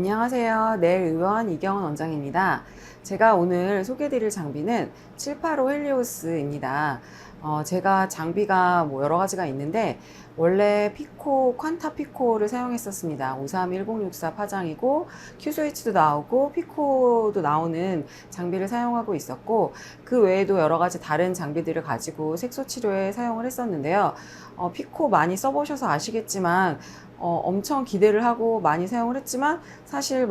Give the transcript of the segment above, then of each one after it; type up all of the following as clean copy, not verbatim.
안녕하세요. 내일의원 이경은 원장입니다. 제가 오늘 소개드릴 장비는 785 헬리오스입니다. 제가 장비가 여러 가지가 있는데 원래 피코, 퀀타 피코를 사용했었습니다. 531064 파장이고 큐스위치도 나오고 피코도 나오는 장비를 사용하고 있었고, 그 외에도 여러 가지 다른 장비들을 가지고 색소 치료에 사용을 했었는데요. 피코 많이 써보셔서 아시겠지만 엄청 기대를 하고 많이 사용을 했지만 사실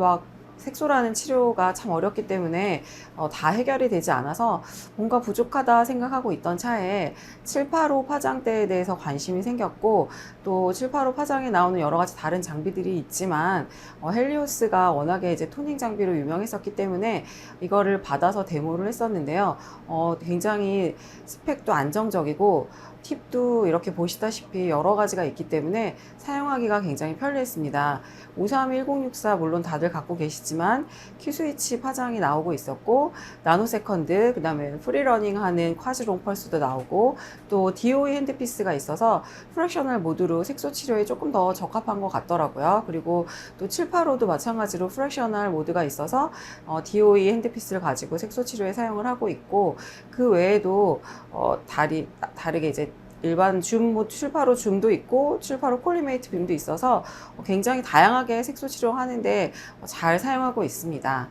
색소라는 치료가 참 어렵기 때문에 다 해결이 되지 않아서 뭔가 부족하다 생각하고 있던 차에 785 파장대에 대해서 관심이 생겼고, 또 785 파장에 나오는 여러 가지 다른 장비들이 있지만 헬리오스가 워낙에 이제 토닝 장비로 유명했었기 때문에 이거를 받아서 데모를 했었는데요. 굉장히 스펙도 안정적이고 팁도 이렇게 보시다시피 여러 가지가 있기 때문에 사용하기가 굉장히 편리했습니다. 531064 물론 다들 갖고 계시지만 큐스위치 파장이 나오고 있었고, 나노세컨드, 그 다음에 프리러닝 하는 쿼즈롱 펄스도 나오고, 또 DOE 핸드피스가 있어서 프랙셔널 모드로 색소 치료에 조금 더 적합한 것 같더라고요. 그리고 또 785도 마찬가지로 프랙셔널 모드가 있어서 DOE 핸드피스를 가지고 색소 치료에 사용을 하고 있고, 그 외에도 다르게 이제 일반 줌, 785 줌도 있고 785 콜리메이트 빔도 있어서 굉장히 다양하게 색소 치료하는데 잘 사용하고 있습니다.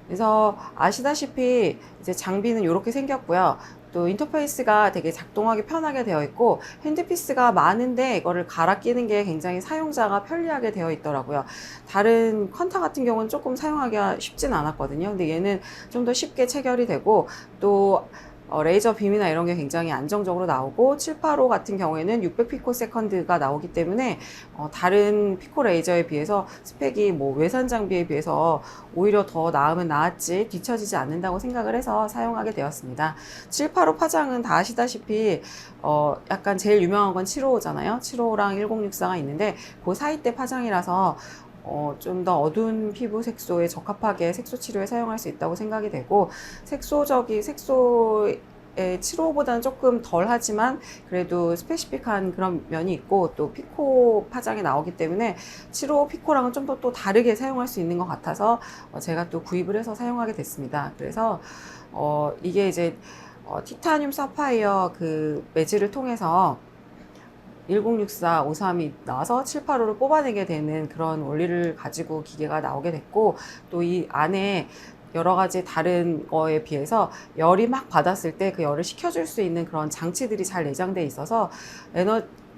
그래서 아시다시피 이제 장비는 이렇게 생겼고요. 또 인터페이스가 되게 작동하기 편하게 되어 있고, 핸드피스가 많은데 이거를 갈아 끼는 게 굉장히 사용자가 편리하게 되어 있더라고요. 다른 퀀타 같은 경우는 조금 사용하기가 쉽진 않았거든요. 근데 얘는 좀 더 쉽게 체결이 되고, 또 레이저 빔이나 이런 게 굉장히 안정적으로 나오고, 785 같은 경우에는 600 피코세컨드가 나오기 때문에 다른 피코 레이저에 비해서 스펙이 외산 장비에 비해서 오히려 더 나으면 나았지 뒤처지지 않는다고 생각을 해서 사용하게 되었습니다. 785 파장은 다 아시다시피 약간 제일 유명한 건 755잖아요. 755랑 1064가 있는데 그 사이대 파장이라서 좀 더 어두운 피부 색소에 적합하게 색소 치료에 사용할 수 있다고 생각이 되고, 색소의 7호보다는 조금 덜 하지만 그래도 스페시픽한 그런 면이 있고, 또 피코 파장이 나오기 때문에 7호 피코랑은 좀 더 또 다르게 사용할 수 있는 것 같아서 제가 또 구입을 해서 사용하게 됐습니다. 그래서 이게 이제 티타늄 사파이어 그 매질을 통해서 1064, 53이 나와서 785를 뽑아내게 되는 그런 원리를 가지고 기계가 나오게 됐고, 또 이 안에 여러 가지 다른 거에 비해서 열이 막 받았을 때 그 열을 식혀줄 수 있는 그런 장치들이 잘 내장돼 있어서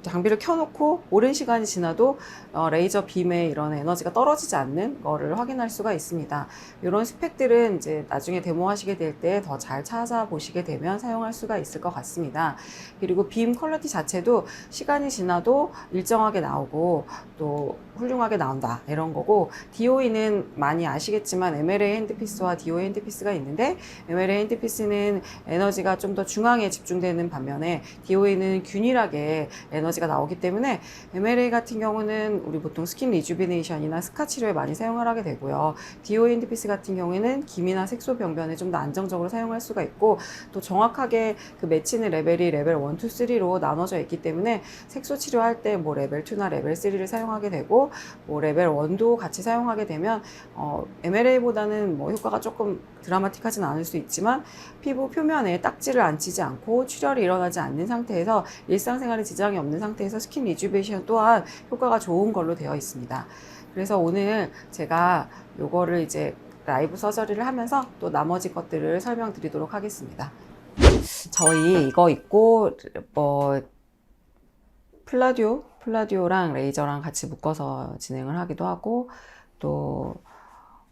장비를 켜놓고 오랜 시간이 지나도 레이저 빔에 이런 에너지가 떨어지지 않는 거를 확인할 수가 있습니다. 이런 스펙들은 이제 나중에 데모하시게 될 때 더 잘 찾아보시게 되면 사용할 수가 있을 것 같습니다. 그리고 빔 퀄리티 자체도 시간이 지나도 일정하게 나오고 또 훌륭하게 나온다 이런 거고, DOE는 많이 아시겠지만 MLA 핸드피스와 DOE 핸드피스가 있는데, MLA 핸드피스는 에너지가 좀 더 중앙에 집중되는 반면에 DOE는 균일하게 에너지가 나오기 때문에, MLA 같은 경우는 우리 보통 스킨 리주비네이션이나 스카 치료에 많이 사용을 하게 되고요. DOE 핸드피스 같은 경우에는 기미나 색소 병변에 좀 더 안정적으로 사용할 수가 있고, 또 정확하게 그 맺히는 레벨이 레벨 1, 2, 3로 나눠져 있기 때문에 색소 치료할 때 레벨 2나 레벨 3를 사용하게 되고, 레벨 1도 같이 사용하게 되면 MLA보다는 효과가 조금 드라마틱하진 않을 수 있지만 피부 표면에 딱지를 안 치지 않고 출혈이 일어나지 않는 상태에서 일상생활에 지장이 없는 상태에서 스킨 리주베이션 또한 효과가 좋은 걸로 되어 있습니다. 그래서 오늘 제가 요거를 이제 라이브 서저리를 하면서 또 나머지 것들을 설명드리도록 하겠습니다. 저희 이거 있고 플라디오랑 레이저랑 같이 묶어서 진행을 하기도 하고, 또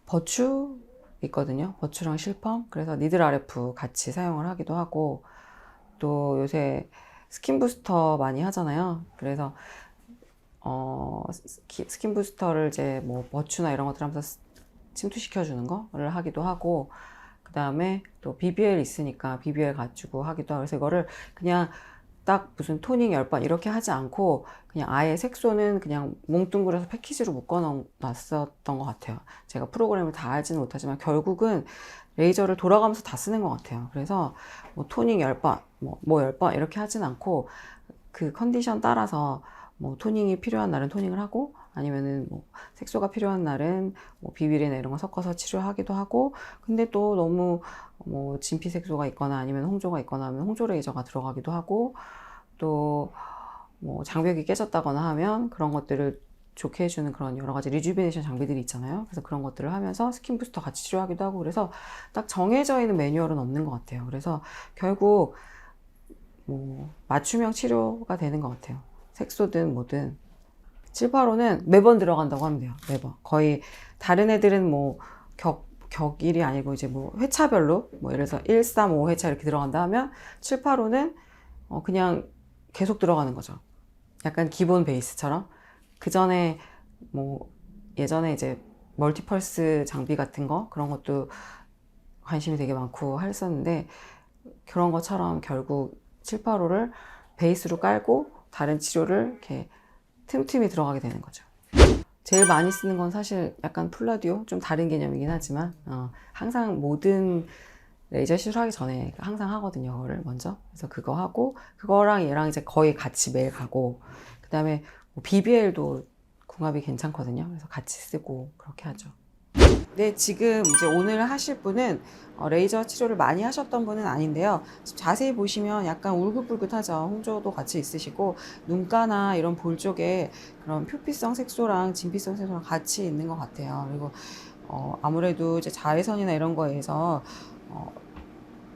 버추 있거든요. 버추랑 실펌. 그래서 니들 RF 같이 사용을 하기도 하고, 또 요새 스킨 부스터 많이 하잖아요. 그래서 스킨 부스터를 이제 버추나 이런 것들 하면서 침투시켜주는 거를 하기도 하고, 그 다음에 또 BBL 있으니까 BBL 가지고 하기도 하고, 그래서 이거를 그냥 딱 무슨 토닝 10번 이렇게 하지 않고 그냥 아예 색소는 그냥 뭉뚱그려서 패키지로 묶어 놨었던 것 같아요. 제가 프로그램을 다 알지는 못하지만 결국은 레이저를 돌아가면서 다 쓰는 것 같아요. 그래서 토닝 10번, 10번 이렇게 하진 않고 그 컨디션 따라서 토닝이 필요한 날은 토닝을 하고, 아니면은 뭐 색소가 필요한 날은 뭐 비비리나 이런 거 섞어서 치료하기도 하고, 근데 또 너무 뭐 진피 색소가 있거나 아니면 홍조가 있거나 하면 홍조 레이저가 들어가기도 하고, 또 뭐 장벽이 깨졌다거나 하면 그런 것들을 좋게 해주는 그런 여러 가지 리주비네이션 장비들이 있잖아요. 그래서 그런 것들을 하면서 스킨 부스터 같이 치료하기도 하고, 그래서 딱 정해져 있는 매뉴얼은 없는 것 같아요. 그래서 결국 뭐 맞춤형 치료가 되는 것 같아요. 색소든 뭐든. 785는 매번 들어간다고 하면 돼요. 매번. 거의 다른 애들은 뭐 격일이 아니고 이제 뭐 회차별로 뭐 예를 들어서 1, 3, 5회차 이렇게 들어간다 하면 785는 그냥 계속 들어가는 거죠. 약간 기본 베이스처럼. 그 전에 뭐 예전에 이제 멀티펄스 장비 같은 거 그런 것도 관심이 되게 많고 했었는데, 그런 것처럼 결국 785를 베이스로 깔고 다른 치료를 이렇게 틈틈이 들어가게 되는 거죠. 제일 많이 쓰는 건 사실 약간 플라디오, 좀 다른 개념이긴 하지만 항상 모든 레이저 시술하기 전에 항상 하거든요. 그거를 먼저. 그래서 그거 하고, 그거랑 얘랑 이제 거의 같이 매일 가고, 그 다음에 뭐 BBL도 궁합이 괜찮거든요. 그래서 같이 쓰고 그렇게 하죠. 네, 지금 이제 오늘 하실 분은 레이저 치료를 많이 하셨던 분은 아닌데요. 자세히 보시면 약간 울긋불긋하죠. 홍조도 같이 있으시고, 눈가나 이런 볼 쪽에 그런 표피성 색소랑 진피성 색소랑 같이 있는 것 같아요. 그리고 아무래도 이제 자외선이나 이런 거에서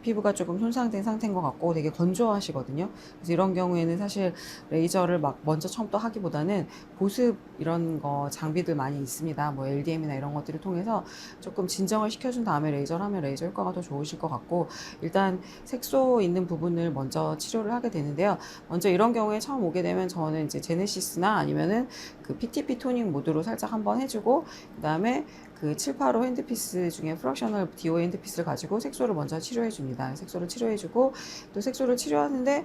피부가 조금 손상된 상태인 것 같고 되게 건조하시거든요. 그래서 이런 경우에는 사실 레이저를 막 먼저 처음부터 하기보다는 보습 이런 거 장비들 많이 있습니다. 뭐 LDM이나 이런 것들을 통해서 조금 진정을 시켜준 다음에 레이저를 하면 레이저 효과가 더 좋으실 것 같고, 일단 색소 있는 부분을 먼저 치료를 하게 되는데요. 먼저 이런 경우에 처음 오게 되면 저는 이제 제네시스나 아니면은 그 PTP 토닝 모드로 살짝 한번 해주고, 그 다음에 그 785 핸드피스 중에 프락셔널 DO 핸드피스를 가지고 색소를 먼저 치료해 줍니다. 색소를 치료해 주고, 또 색소를 치료하는데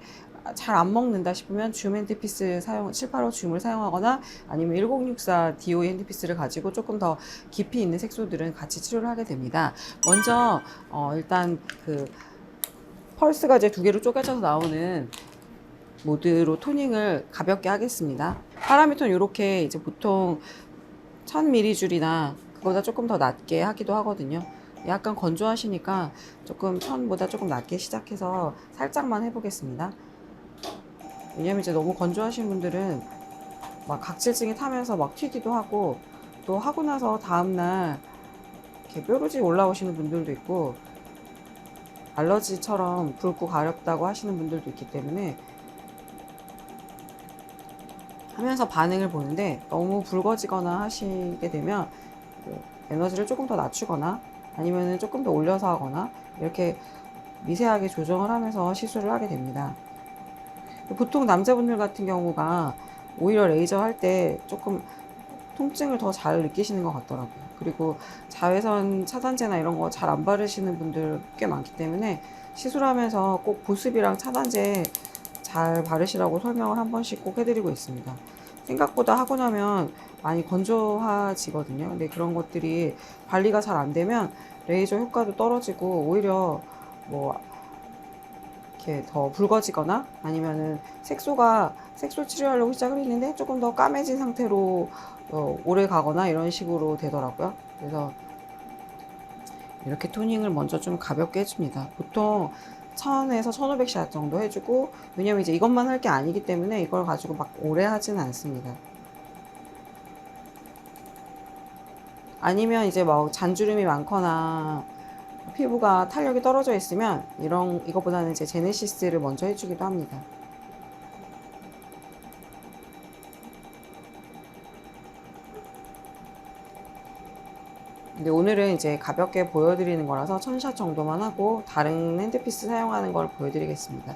잘 안 먹는다 싶으면 줌 핸드피스 785 줌을 사용하거나 아니면 1064 DO 핸드피스를 가지고 조금 더 깊이 있는 색소들은 같이 치료를 하게 됩니다. 먼저 일단 그 펄스가 이제 두 개로 쪼개져서 나오는 모드로 토닝을 가볍게 하겠습니다. 파라미터는 이렇게 이제 보통 1000ml 줄이나 그보다 조금 더 낮게 하기도 하거든요. 약간 건조하시니까 조금 1000보다 조금 낮게 시작해서 살짝만 해보겠습니다. 왜냐면 이제 너무 건조하신 분들은 막 각질층이 타면서 막 튀기도 하고, 또 하고 나서 다음날 이렇게 뾰루지 올라오시는 분들도 있고, 알러지처럼 붉고 가렵다고 하시는 분들도 있기 때문에 하면서 반응을 보는데, 너무 붉어지거나 하시게 되면 에너지를 조금 더 낮추거나 아니면 조금 더 올려서 하거나 이렇게 미세하게 조정을 하면서 시술을 하게 됩니다. 보통 남자분들 같은 경우가 오히려 레이저 할 때 조금 통증을 더 잘 느끼시는 것 같더라고요. 그리고 자외선 차단제나 이런 거 잘 안 바르시는 분들 꽤 많기 때문에 시술하면서 꼭 보습이랑 차단제 잘 바르시라고 설명을 한 번씩 꼭 해드리고 있습니다. 생각보다 하고 나면 많이 건조해지거든요. 근데 그런 것들이 관리가 잘 안 되면 레이저 효과도 떨어지고, 오히려 뭐 이렇게 더 붉어지거나 아니면은 색소 치료하려고 시작을 했는데 조금 더 까매진 상태로 오래 가거나 이런 식으로 되더라고요. 그래서 이렇게 토닝을 먼저 좀 가볍게 해줍니다. 보통 1000에서 1500샷 정도 해주고, 왜냐면 이제 이것만 할 게 아니기 때문에 이걸 가지고 막 오래 하지는 않습니다. 아니면 이제 뭐 잔주름이 많거나 피부가 탄력이 떨어져 있으면 이거보다는 이제 제네시스를 먼저 해주기도 합니다. 근데 오늘은 이제 가볍게 보여드리는 거라서 1000샷 정도만 하고 다른 핸드피스 사용하는 걸 보여드리겠습니다.